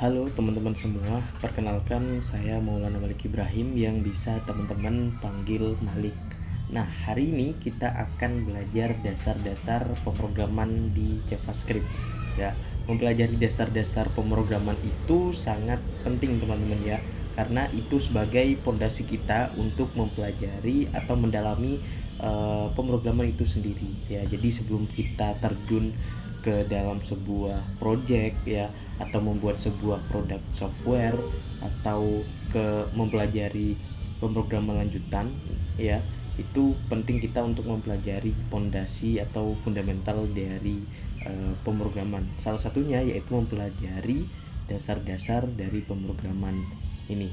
Halo teman-teman semua, perkenalkan saya Maulana Malik Ibrahim yang bisa teman-teman panggil Malik. Nah, hari ini kita akan belajar dasar-dasar pemrograman di JavaScript. Ya, mempelajari dasar-dasar pemrograman itu sangat penting teman-teman ya, karena itu sebagai pondasi kita untuk mempelajari atau mendalami pemrograman itu sendiri. Ya, jadi sebelum kita terjun ke dalam sebuah project ya, atau membuat sebuah produk software, atau ke mempelajari pemrograman lanjutan ya, itu penting kita untuk mempelajari pondasi atau fundamental dari pemrograman. Salah satunya yaitu mempelajari dasar-dasar dari pemrograman ini.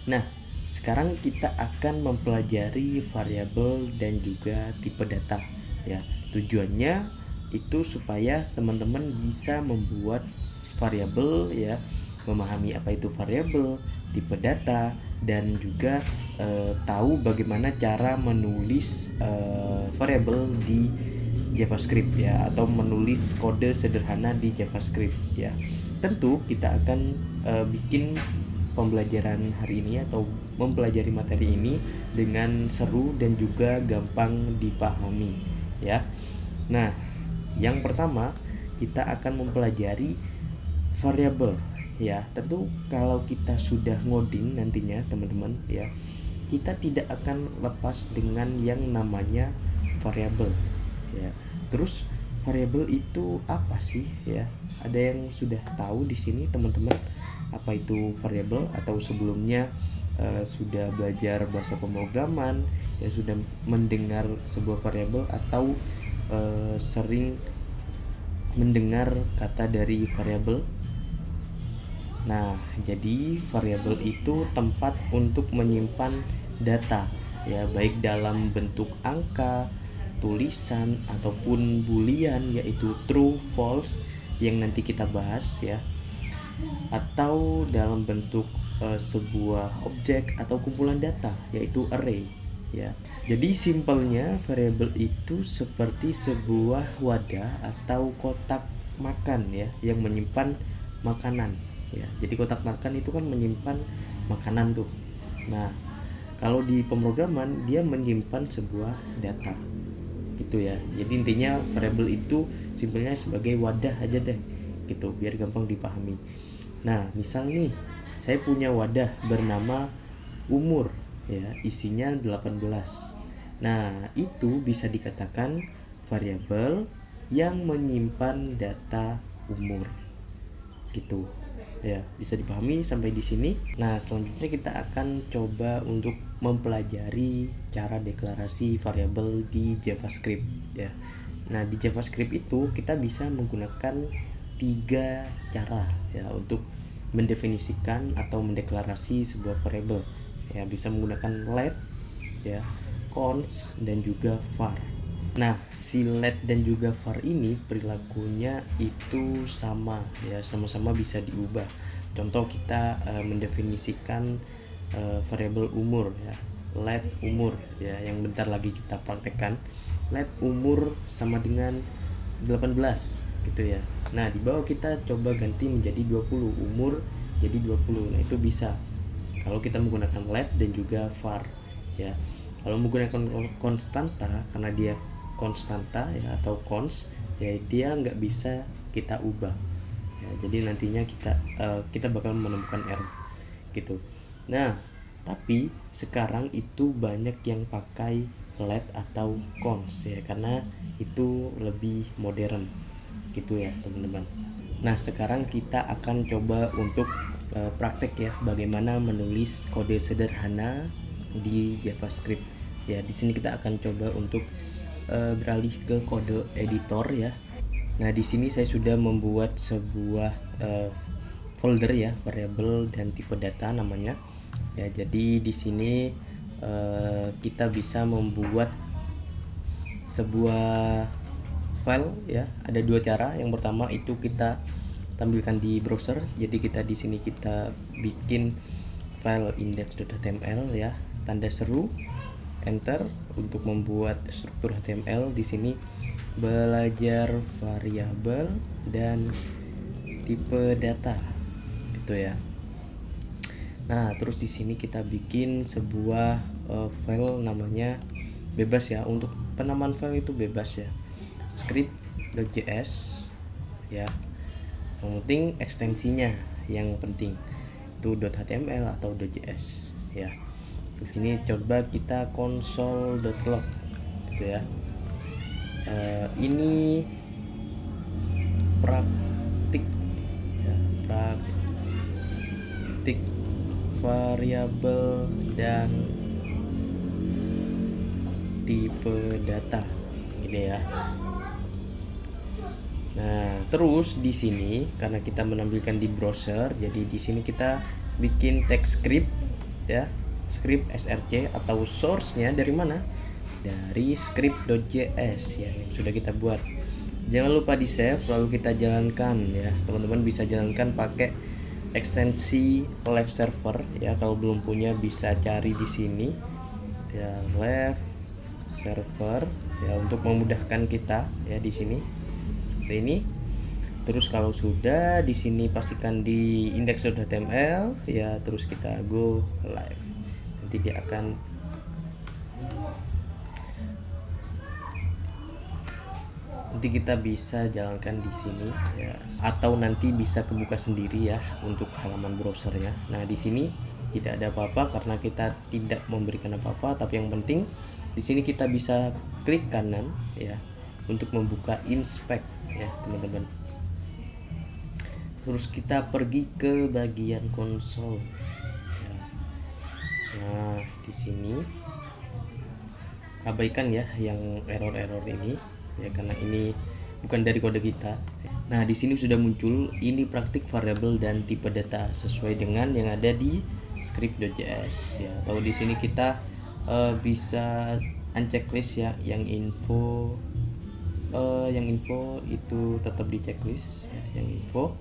Nah, sekarang kita akan mempelajari variabel dan juga tipe data ya. Tujuannya itu supaya teman-teman bisa membuat variabel ya, memahami apa itu variabel, tipe data, dan juga tahu bagaimana cara menulis variabel di JavaScript ya, atau menulis kode sederhana di JavaScript ya. Tentu kita akan bikin pembelajaran hari ini atau mempelajari materi ini dengan seru dan juga gampang dipahami ya. Nah, yang pertama kita akan mempelajari variabel ya. Tentu kalau kita sudah ngoding nantinya teman-teman ya, kita tidak akan lepas dengan yang namanya variabel ya. Terus variabel itu apa sih ya? Ada yang sudah tahu di sini teman-teman apa itu variabel, atau sebelumnya sudah belajar bahasa pemrograman ya, sudah mendengar sebuah variabel, atau sering mendengar kata dari variabel? Nah, jadi variabel itu tempat untuk menyimpan data ya, baik dalam bentuk angka, tulisan, ataupun boolean yaitu true, false yang nanti kita bahas ya, atau dalam bentuk sebuah objek atau kumpulan data yaitu array ya. Jadi simpelnya variabel itu seperti sebuah wadah atau kotak makan ya, yang menyimpan makanan ya. Jadi kotak makan itu kan menyimpan makanan tuh. Nah, kalau di pemrograman dia menyimpan sebuah data gitu ya. Jadi intinya variabel itu simpelnya sebagai wadah aja deh gitu, biar gampang dipahami. Nah, misal nih saya punya wadah bernama umur ya, isinya 18. Nah, itu bisa dikatakan variabel yang menyimpan data umur. Gitu. Ya, bisa dipahami sampai di sini. Nah, selanjutnya kita akan coba untuk mempelajari cara deklarasi variabel di JavaScript ya. Nah, di JavaScript itu kita bisa menggunakan 3 cara ya untuk mendefinisikan atau mendeklarasi sebuah variabel. Ya, bisa menggunakan let ya, cons, dan juga var. Nah, si let dan juga var ini perilakunya itu sama ya, sama-sama bisa diubah. Contoh kita mendefinisikan variabel umur ya, let umur ya, yang bentar lagi kita praktekkan. Let umur sama dengan 18 gitu ya. Nah, di bawah kita coba ganti menjadi 20, umur jadi 20. Nah, itu bisa kalau kita menggunakan let dan juga var ya. Kalau menggunakan konstanta, karena dia konstanta ya atau cons ya, dia nggak bisa kita ubah ya. Jadi nantinya kita bakal menemukan error gitu. Nah, tapi sekarang itu banyak yang pakai let atau cons ya, karena itu lebih modern gitu ya teman-teman. Nah, sekarang kita akan coba untuk praktek ya, bagaimana menulis kode sederhana di JavaScript ya. Di sini kita akan coba untuk beralih ke kode editor ya. Nah, di sini saya sudah membuat sebuah folder ya, variabel dan tipe data namanya ya. Jadi di sini kita bisa membuat sebuah file ya. Ada 2 cara. Yang pertama itu kita tampilkan di browser. Jadi kita di sini kita bikin file index.html ya, tanda seru, enter untuk membuat struktur HTML. Di sini belajar variabel dan tipe data gitu ya. Nah, terus di sini kita bikin sebuah file namanya bebas ya. Untuk penamaan file itu bebas ya. Script.js ya. Yang penting ekstensinya yang penting itu .html atau .js ya. Di sini coba kita console.log gitu ya. Ini praktik ya, praktik variabel dan tipe data ini ya. Nah, terus di sini karena kita menampilkan di browser, jadi di sini kita bikin text script ya, script src atau source-nya dari mana? Dari script.js ya yang sudah kita buat. Jangan lupa di save lalu kita jalankan ya. Teman-teman bisa jalankan pakai ekstensi live server ya. Kalau belum punya bisa cari di sini ya, live server ya, untuk memudahkan kita ya di sini seperti ini. Terus kalau sudah di sini pastikan di index.html ya, terus kita go live. Nanti dia akan kita bisa jalankan di sini ya, atau nanti bisa kebuka sendiri ya untuk halaman browser ya. Nah, di sini tidak ada apa-apa karena kita tidak memberikan apa-apa, tapi yang penting di sini kita bisa klik kanan ya untuk membuka inspect ya, teman-teman. Terus kita pergi ke bagian konsol ya. Nah, di sini abaikan ya yang error-error ini ya, karena ini bukan dari kode kita. Nah, di sini sudah muncul ini praktik variabel dan tipe data sesuai dengan yang ada di script.js ya. Atau di sini kita bisa unchecklist ya, yang info itu tetap di checklist ya, yang info.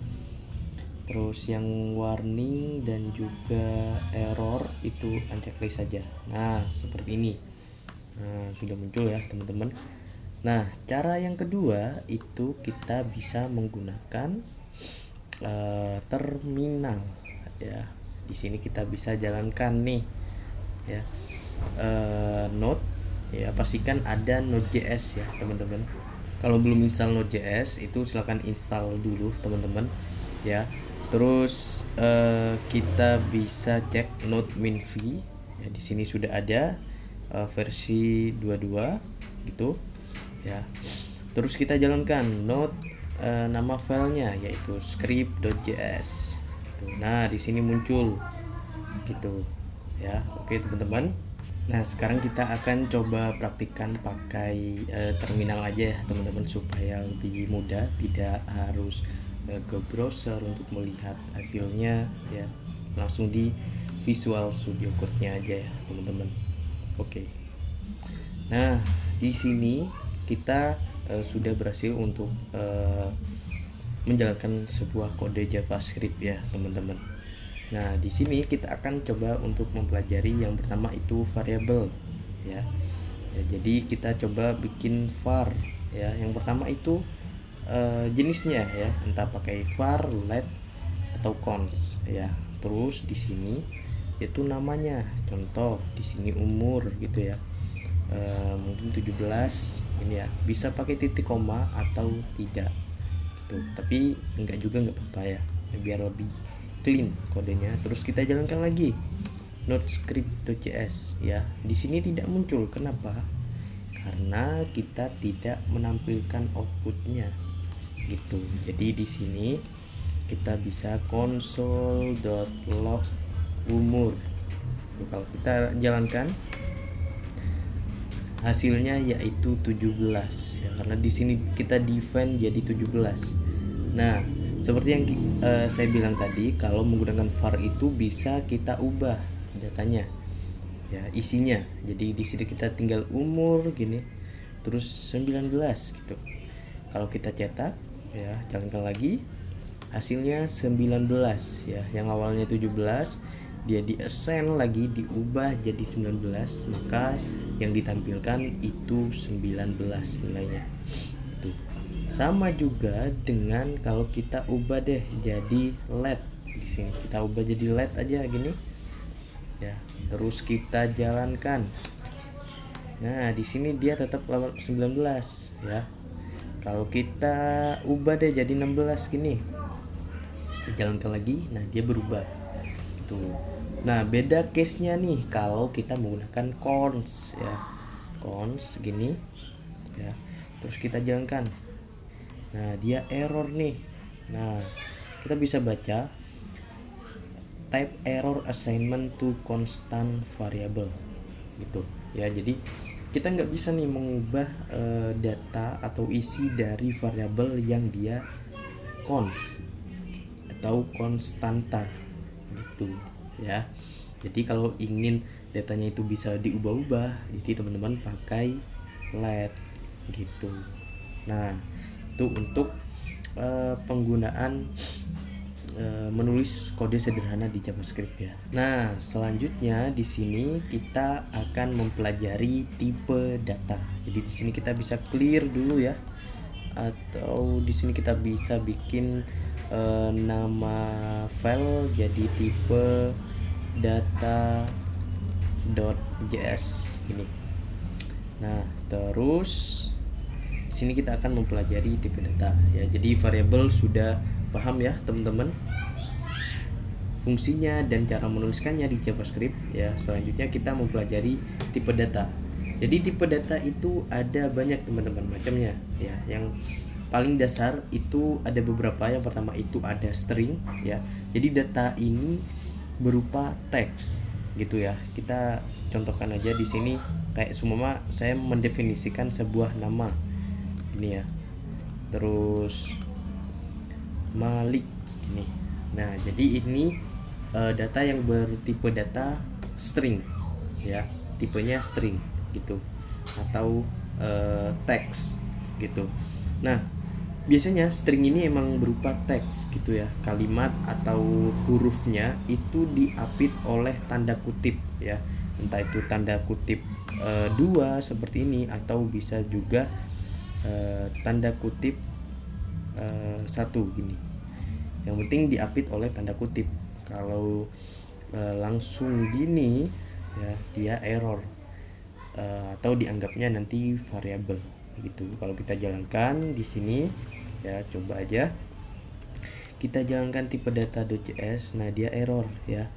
Terus yang warning dan juga error itu unchecklist saja. Nah, seperti ini. Nah, sudah muncul ya, teman-teman. Nah, cara yang kedua itu kita bisa menggunakan terminal ya. Di sini kita bisa jalankan nih ya, Node ya, pastikan ada Node.js ya, teman-teman. Kalau belum install Node.js itu silahkan install dulu, teman-teman ya. Terus kita bisa cek Node Minv ya, di sini sudah ada versi 22 gitu ya. Terus kita jalankan Node, nama filenya yaitu script.js. Nah, di sini muncul gitu ya. Oke, teman-teman. Nah, sekarang kita akan coba praktikkan pakai terminal aja ya, teman-teman, supaya lebih mudah, tidak harus ke browser untuk melihat hasilnya ya. Langsung di Visual Studio Code-nya aja ya, teman-teman. Oke. Nah, di sini kita sudah berhasil untuk menjalankan sebuah kode JavaScript ya, teman-teman. Nah, di sini kita akan coba untuk mempelajari yang pertama itu variabel ya. Jadi kita coba bikin var ya. Yang pertama itu jenisnya ya, entah pakai var, let atau const ya. Terus di sini itu namanya, contoh di sini umur gitu ya. Mungkin 17 ini ya, bisa pakai titik koma atau tidak tuh, tapi enggak juga enggak apa-apa ya, biar lebih clean kodenya. Terus kita jalankan lagi Node script.js ya. Di sini tidak muncul, kenapa? Karena kita tidak menampilkan outputnya gitu. Jadi di sini kita bisa console.log umur. Kalau kita jalankan hasilnya yaitu 17 ya, karena di sini kita define jadi 17. Nah, seperti yang saya bilang tadi, kalau menggunakan var itu bisa kita ubah datanya ya, isinya. Jadi di sini kita tinggal umur gini terus 19 gitu. Kalau kita cetak ya, jalankan lagi, hasilnya 19 ya, yang awalnya 17 dia di-assign lagi, diubah jadi 19, maka yang ditampilkan itu 19 nilainya. Itu sama juga dengan kalau kita ubah deh jadi let di sini kita ubah jadi LED aja gini ya, terus kita jalankan. Nah di sini dia tetap 19 ya. Kalau kita ubah deh jadi 16 gini, kita jalankan lagi, nah dia berubah tuh. Nah beda case nya nih kalau kita menggunakan cons ya, cons gini ya, terus kita jalankan, nah dia error nih. Nah kita bisa baca type error assignment to constant variable gitu ya. Jadi kita nggak bisa nih mengubah data atau isi dari variabel yang dia cons atau konstanta gitu ya. Jadi kalau ingin datanya itu bisa diubah-ubah, jadi teman-teman pakai LED gitu. Nah itu untuk penggunaan menulis kode sederhana di JavaScript ya. Nah, selanjutnya di sini kita akan mempelajari tipe data. Jadi di sini kita bisa clear dulu ya. Atau di sini kita bisa bikin nama file jadi tipe data.js ini. Nah, terus di sini kita akan mempelajari tipe data ya. Jadi variabel sudah paham ya teman-teman fungsinya dan cara menuliskannya di JavaScript ya. Selanjutnya kita mempelajari tipe data. Jadi tipe data itu ada banyak teman-teman macamnya ya. Yang paling dasar itu ada beberapa. Yang pertama itu ada string ya. Jadi data ini berupa teks gitu ya. Kita contohkan aja di sini kayak seumpama saya mendefinisikan sebuah nama ini ya. Terus Malik ini. Nah, jadi ini data yang bertipe data string ya, tipenya string gitu atau teks gitu. Nah, biasanya string ini emang berupa teks gitu ya. Kalimat atau hurufnya itu diapit oleh tanda kutip ya. Entah itu tanda kutip 2 seperti ini atau bisa juga tanda kutip 1 gini. Yang penting diapit oleh tanda kutip. Kalau langsung gini ya dia error atau dianggapnya nanti variabel gitu. Kalau kita jalankan di sini ya, coba aja kita jalankan tipe data.js. Nah dia error ya,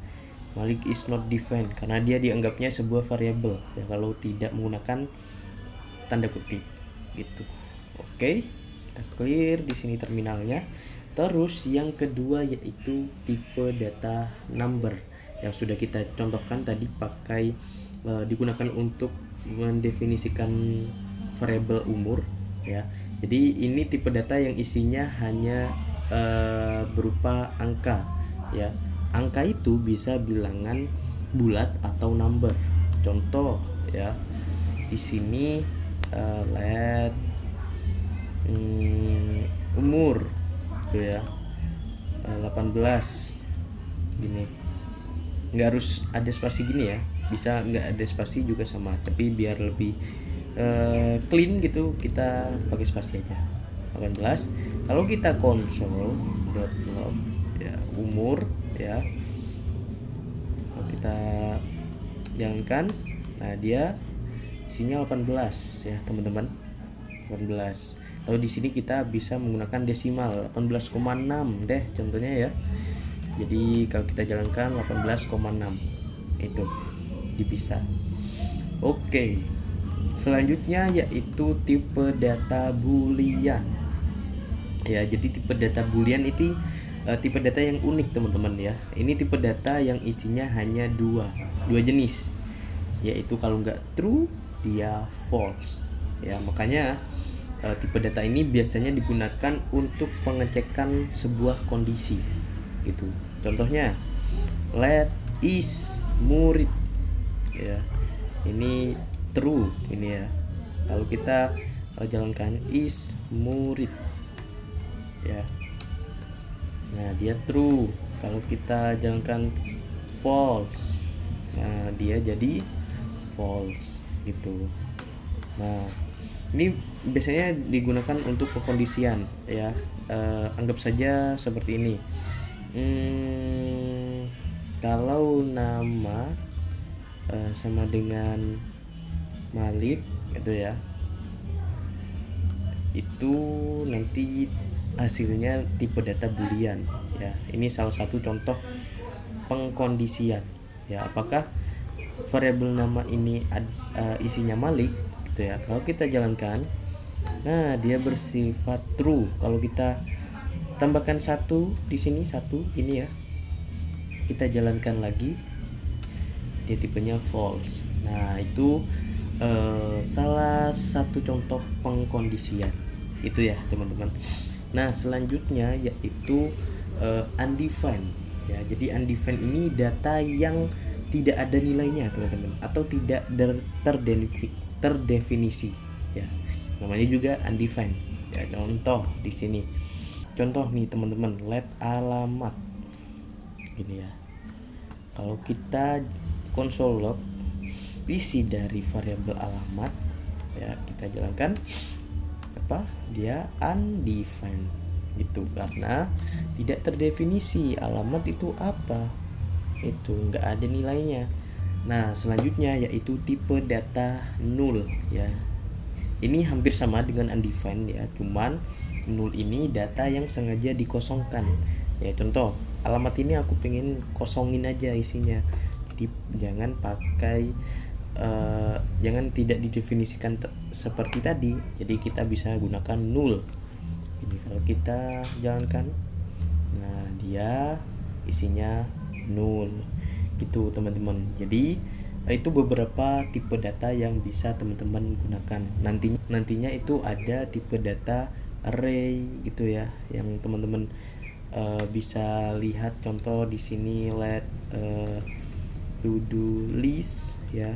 Malik is not defined karena dia dianggapnya sebuah variabel ya kalau tidak menggunakan tanda kutip gitu. Oke, kita clear di sini terminalnya. Terus yang kedua yaitu tipe data number yang sudah kita contohkan tadi pakai digunakan untuk mendefinisikan variabel umur ya. Jadi ini tipe data yang isinya hanya berupa angka ya. Angka itu bisa bilangan bulat atau number. Contoh ya. Di sini let umur gitu ya 18 gini, nggak harus ada spasi gini ya, bisa nggak ada spasi juga sama, tapi biar lebih clean gitu kita pakai spasi aja 18. Kalau kita console.log ya umur ya, kalau kita jalankan, nah dia isinya 18 ya teman-teman, 18. Atau di sini kita bisa menggunakan desimal 18,6 deh contohnya ya. Jadi kalau kita jalankan 18,6 itu bisa. Oke. Selanjutnya yaitu tipe data boolean. Ya, jadi tipe data boolean itu tipe data yang unik teman-teman ya. Ini tipe data yang isinya hanya dua jenis. Yaitu kalau nggak true dia false. Ya, makanya tipe data ini biasanya digunakan untuk pengecekan sebuah kondisi gitu. Contohnya let is murid ya, ini true ini ya. Kalau kita jalankan is murid ya, nah dia true. Kalau kita jalankan false, nah dia jadi false gitu. Nah ini biasanya digunakan untuk pengkondisian ya. Anggap saja seperti ini. Hmm, kalau nama sama dengan Malik gitu ya, itu nanti hasilnya tipe data boolean ya. Ini salah satu contoh pengkondisian ya. Apakah variabel nama ini isinya Malik gitu ya. Kalau kita jalankan, nah dia bersifat true. Kalau kita tambahkan satu di sini, satu ini ya, kita jalankan lagi, dia tipenya false. Nah itu salah satu contoh pengkondisian itu ya teman-teman. Nah selanjutnya yaitu undefined ya. Jadi undefined ini data yang tidak ada nilainya teman-teman, atau tidak terdefinisi ya, namanya juga undefined ya. Contoh di sini, contoh nih teman-teman, let alamat gini ya. Kalau kita console log isi dari variabel alamat ya, kita jalankan, apa dia undefined gitu, karena tidak terdefinisi alamat itu apa, itu enggak ada nilainya. Nah selanjutnya yaitu tipe data null ya. Ini hampir sama dengan undefined ya, cuman null ini data yang sengaja dikosongkan ya. Contoh, alamat ini aku pengen kosongin aja isinya, jadi jangan pakai jangan tidak didefinisikan seperti tadi, jadi kita bisa gunakan null. Ini kalau kita jalankan, nah dia isinya null gitu teman-teman. Jadi itu beberapa tipe data yang bisa teman-teman gunakan. Nantinya itu ada tipe data array gitu ya, yang teman-teman bisa lihat contoh di sini, let to do list ya,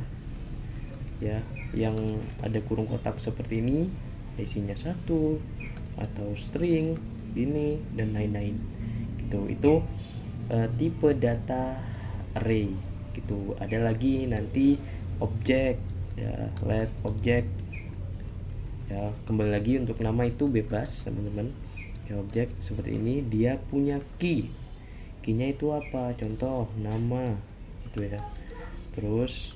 yang ada kurung kotak seperti ini, isinya satu atau string ini dan lain-lain gitu. Itu tipe data array gitu. Ada lagi nanti objek ya, let object ya. Kembali lagi untuk nama itu bebas teman-teman ya. Objek seperti ini dia punya key-nya itu apa, contoh nama gitu ya. Terus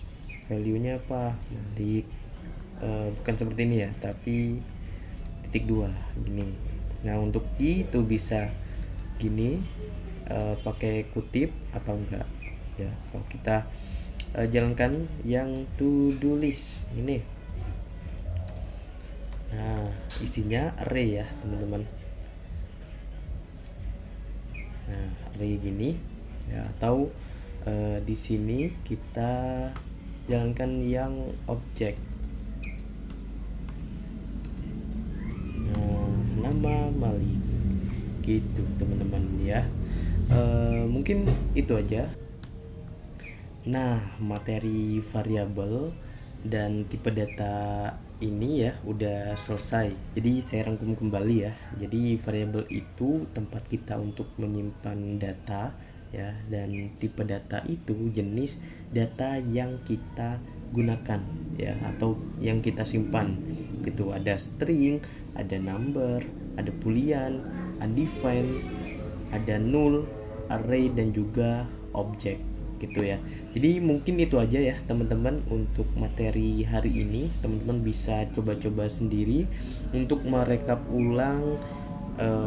value-nya apa, Malik, bukan seperti ini ya, tapi titik 2 gini. Nah untuk key itu bisa gini, pakai kutip atau enggak ya. Kalau kita jalankan yang to do list ini, nah isinya array ya teman-teman. Nah array gini ya. Atau di sini kita jalankan yang objek, nah nama Malik gitu teman-teman ya. Mungkin itu aja. Nah materi variabel dan tipe data ini ya udah selesai. Jadi saya rangkum kembali ya. Jadi variabel itu tempat kita untuk menyimpan data ya, dan tipe data itu jenis data yang kita gunakan ya, atau yang kita simpan gitu. Ada string, ada number, ada boolean, undefined, ada null, array, dan juga objek gitu ya. Jadi mungkin itu aja ya teman-teman untuk materi hari ini. Teman-teman bisa coba-coba sendiri untuk merekap ulang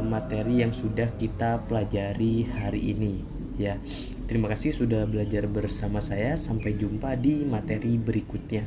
materi yang sudah kita pelajari hari ini ya. Terima kasih sudah belajar bersama saya. Sampai jumpa di materi berikutnya.